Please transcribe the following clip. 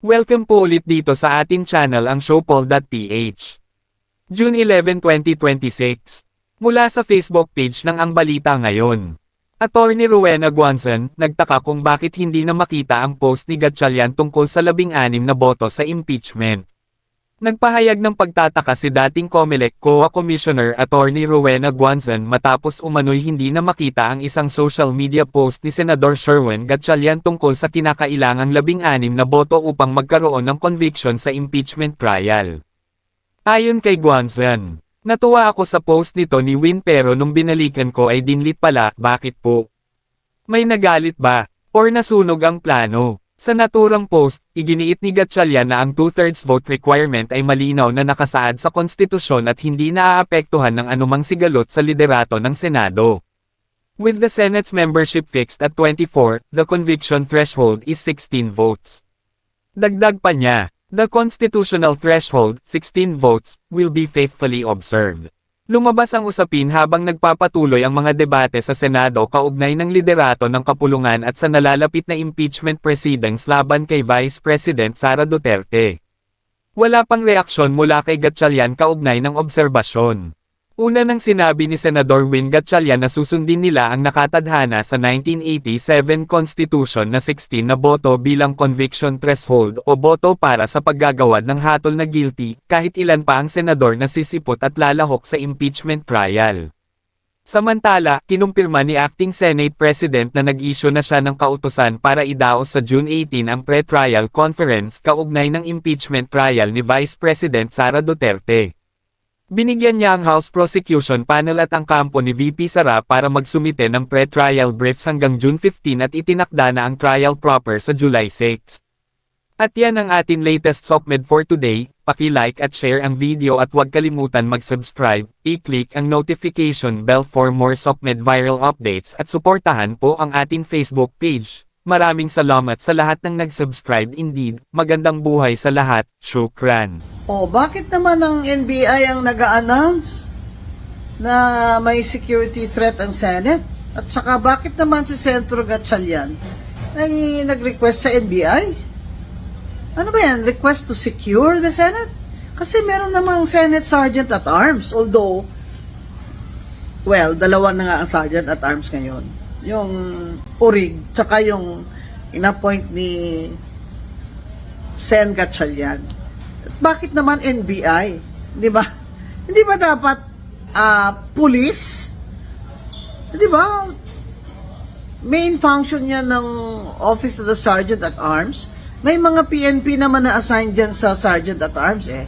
Welcome po ulit dito sa ating channel ang Showpol.ph. June 11, 2026. Mula sa Facebook page ng Ang Balita Ngayon. Attorney Rowena Guanzon, nagtaka kung bakit hindi na makita ang post ni Gatchalian tungkol sa 16 na boto sa impeachment. Nagpahayag ng pagtataka si dating COMELEC COA Commissioner Attorney Rowena Guanzon matapos umano'y hindi na makita ang isang social media post ni Senador Sherwin Gatchalian tungkol sa kinakailangang 16 na boto upang magkaroon ng conviction sa impeachment trial. Ayon kay Guanzon, natuwa ako sa post nito ni Win pero nung binalikan ko ay dinlit pala, bakit po? May nagalit ba? Or nasunog ang plano? Sa naturang post, iginiit ni Gatchalian na ang 2/3 vote requirement ay malinaw na nakasaad sa konstitusyon at hindi naaapektuhan ng anumang sigalot sa liderato ng Senado. With the Senate's membership fixed at 24, the conviction threshold is 16 votes. Dagdag pa niya, the constitutional threshold, 16 votes, will be faithfully observed. Lumabas ang usapin habang nagpapatuloy ang mga debate sa Senado kaugnay ng liderato ng kapulungan at sa nalalapit na impeachment proceedings laban kay Vice President Sara Duterte. Wala pang reaksyon mula kay Gatchalian kaugnay ng obserbasyon. Una nang sinabi ni Senador Win Gatchalian na susundin nila ang nakatadhana sa 1987 Constitution na 16 na boto bilang conviction threshold o boto para sa paggagawad ng hatol na guilty, kahit ilan pa ang senador na sisipot at lalahok sa impeachment trial. Samantala, kinumpirma ni Acting Senate President na nag-issue na siya ng kautusan para idaos sa June 18 ang pre-trial conference kaugnay ng impeachment trial ni Vice President Sara Duterte. Binigyan niya ang House Prosecution Panel at ang kampo ni VP Sara para magsumite ng pre-trial briefs hanggang June 15 at itinakda na ang trial proper sa July 6. At yan ang ating latest SOCMED for today. Paki-like at share ang video at huwag kalimutan mag-subscribe, i-click ang notification bell for more SOCMED viral updates at suportahan po ang ating Facebook page. Maraming salamat sa lahat ng nag-subscribe indeed. Magandang buhay sa lahat. Shukran. Bakit naman ang NBI ang nag-a-announce na may security threat ang Senate? At saka bakit naman si Senator Gatchalian ay nag-request sa NBI? Ano ba yan? Request to secure the Senate? Kasi meron namang Senate Sergeant at Arms. Although, well, dalawa na nga ang Sergeant at Arms ngayon. Yung Urig, tsaka yung in-appoint ni Sen Gatchalian. Bakit naman NBI? Di ba? Hindi ba dapat police? Di ba? Main function niya ng Office of the Sergeant at Arms. May mga PNP naman na-assign dyan sa Sergeant at Arms eh.